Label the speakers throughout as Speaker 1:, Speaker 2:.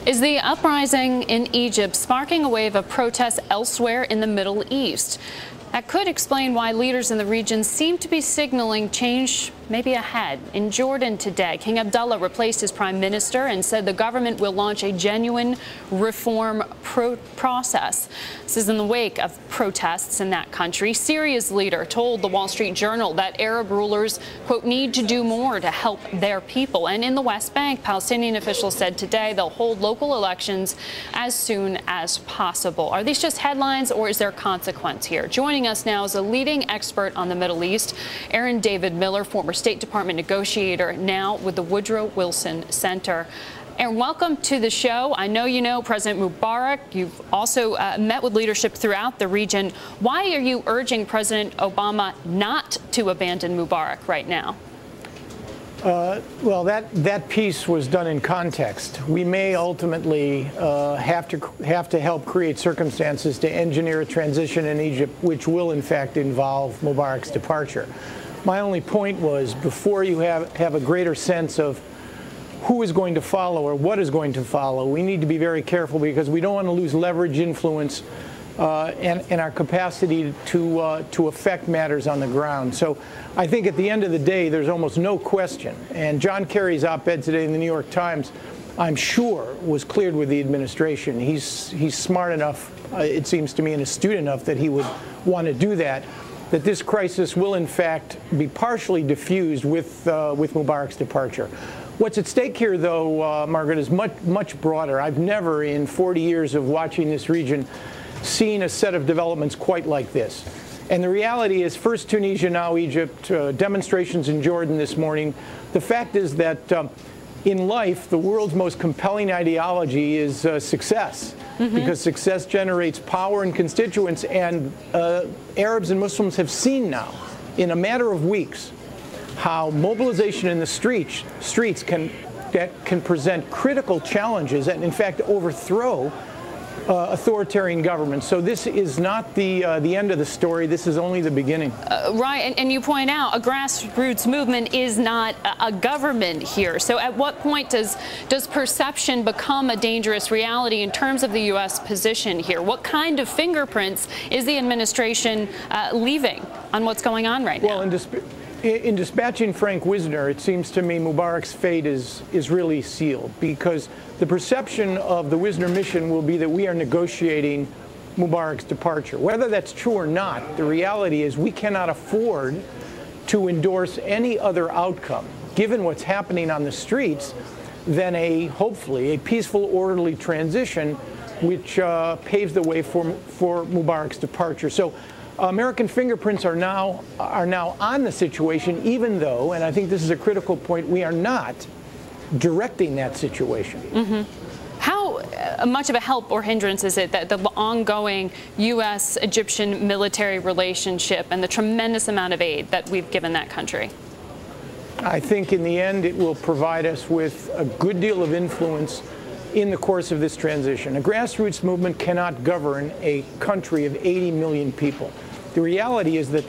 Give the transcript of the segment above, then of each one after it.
Speaker 1: Is the uprising in Egypt sparking a wave of protests elsewhere in the Middle East? That could explain why leaders in the region seem to be signaling change maybe ahead. In Jordan today, King Abdullah replaced his prime minister and said the government will launch a genuine reform process. This is in the wake of protests in that country. Syria's leader told the Wall Street Journal that Arab rulers, quote, need to do more to help their people. And in the West Bank, Palestinian officials said today they'll hold local elections as soon as possible. Are these just headlines, or is there consequence here? Joining us now is a leading expert on the Middle East, Aaron David Miller, former State Department negotiator, now with the Woodrow Wilson Center. And welcome to the show. I know you know President Mubarak. You've also met with leadership throughout the region. Why are you urging President Obama not to abandon Mubarak right now?
Speaker 2: Well, that piece was done in context. We may ultimately have to help create circumstances to engineer a transition in Egypt, which will in fact involve Mubarak's departure. My only point was, before you have a greater sense of who is going to follow or what is going to follow, we need to be very careful, because we don't want to lose leverage, influence, and our capacity to affect matters on the ground. So I think at the end of the day, there's almost no question. And John Kerry's op-ed today in the New York Times, I'm sure, was cleared with the administration. He's smart enough, it seems to me, and astute enough that he would want to do that. That this crisis will in fact be partially diffused with Mubarak's departure. What's at stake here, though, Margaret, is much broader. I've never, in 40 years of watching this region, seen a set of developments quite like this. And the reality is, first Tunisia, now Egypt, demonstrations in Jordan this morning. The fact is that in life, the world's most compelling ideology is success. Because success generates power and constituents, and Arabs and Muslims have seen now, in a matter of weeks, how mobilization in the streets can present critical challenges and in fact overthrow authoritarian governments. So this is not the end of the story. This is only the beginning.
Speaker 1: Right, and you point out a grassroots movement is not a government here. So at what point does perception become a dangerous reality in terms of the U.S. position here? What kind of fingerprints is the administration leaving on what's going on right now?
Speaker 2: Well, in dispatching Frank Wisner, it seems to me Mubarak's fate is really sealed, because the perception of the Wisner mission will be that we are negotiating Mubarak's departure. Whether that's true or not, the reality is we cannot afford to endorse any other outcome, given what's happening on the streets, than hopefully a peaceful, orderly transition which paves the way for Mubarak's departure. So American fingerprints are now on the situation, even though, and I think this is a critical point, we are not directing that situation.
Speaker 1: How much of a help or hindrance is it that the ongoing U.S.-Egyptian military relationship and the tremendous amount of aid that we've given that country?
Speaker 2: I think in the end it will provide us with a good deal of influence in the course of this transition. A grassroots movement cannot govern a country of 80 million people. The reality is that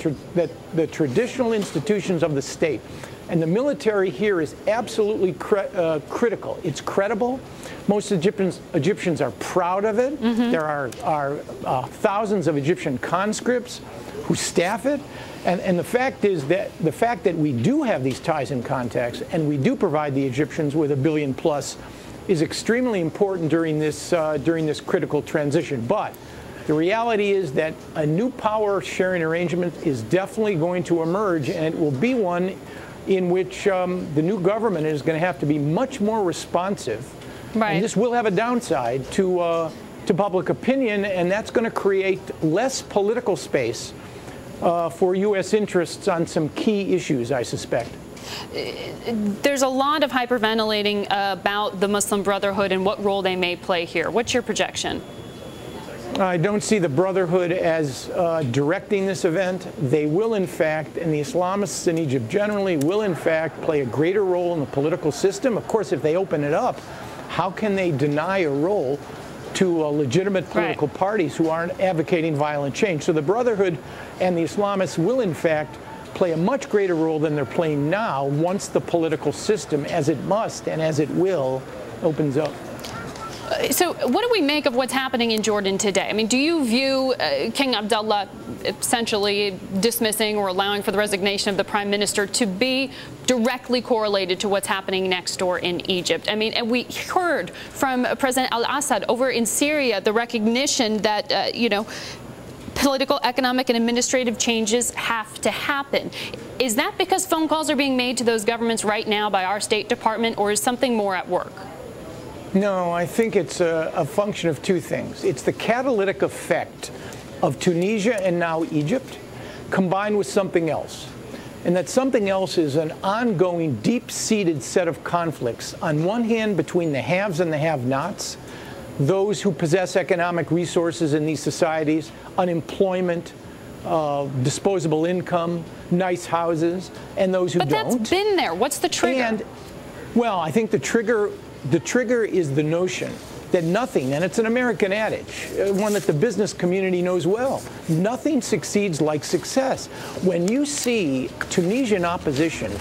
Speaker 2: the traditional institutions of the state, and the military here is absolutely critical. It's credible. Most Egyptians are proud of it. There are thousands of Egyptian conscripts who staff it. And the fact is that we do have these ties and contacts, and we do provide the Egyptians with $1 billion plus, is extremely important during this critical transition. But the reality is that a new power sharing arrangement is definitely going to emerge, and it will be one in which the new government is going to have to be much more responsive. Right. And this will have a downside to public opinion, and that's going to create less political space for U.S. interests on some key issues, I suspect.
Speaker 1: There's a lot of hyperventilating about the Muslim Brotherhood and what role they may play here. What's your projection?
Speaker 2: I don't see the Brotherhood as directing this event. They will, in fact, and the Islamists in Egypt generally will, in fact, play a greater role in the political system. Of course, if they open it up, how can they deny a role to legitimate political parties who aren't advocating violent change? So the Brotherhood and the Islamists will, in fact, play a much greater role than they're playing now once the political system, as it must and as it will, opens up.
Speaker 1: So what do we make of what's happening in Jordan today? I mean, do you view King Abdullah essentially dismissing or allowing for the resignation of the prime minister to be directly correlated to what's happening next door in Egypt? I mean, and we heard from President al-Assad over in Syria the recognition that, you know, political, economic, and administrative changes have to happen. Is that because phone calls are being made to those governments right now by our State Department, or is something more at work?
Speaker 2: No, I think it's a function of two things. It's the catalytic effect of Tunisia and now Egypt combined with something else. And that something else is an ongoing, deep-seated set of conflicts, on one hand between the haves and the have-nots, those who possess economic resources in these societies, unemployment, disposable income, nice houses, and those who don't.
Speaker 1: But that's been there. What's the trigger?
Speaker 2: And, well, I think the trigger is the notion that nothing, and it's an American adage, one that the business community knows well, nothing succeeds like success. When you see Tunisian opposition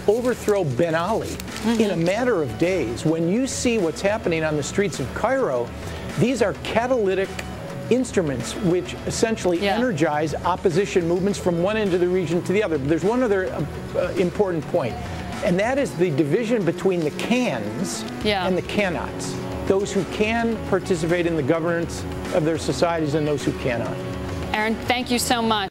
Speaker 2: overthrow Ben Ali in a matter of days, when you see what's happening on the streets of Cairo, these are catalytic instruments which essentially energize opposition movements from one end of the region to the other. But there's one other important point, and that is the division between the cans and the cannots, those who can participate in the governance of their societies and those who cannot.
Speaker 1: Aaron, thank you so much.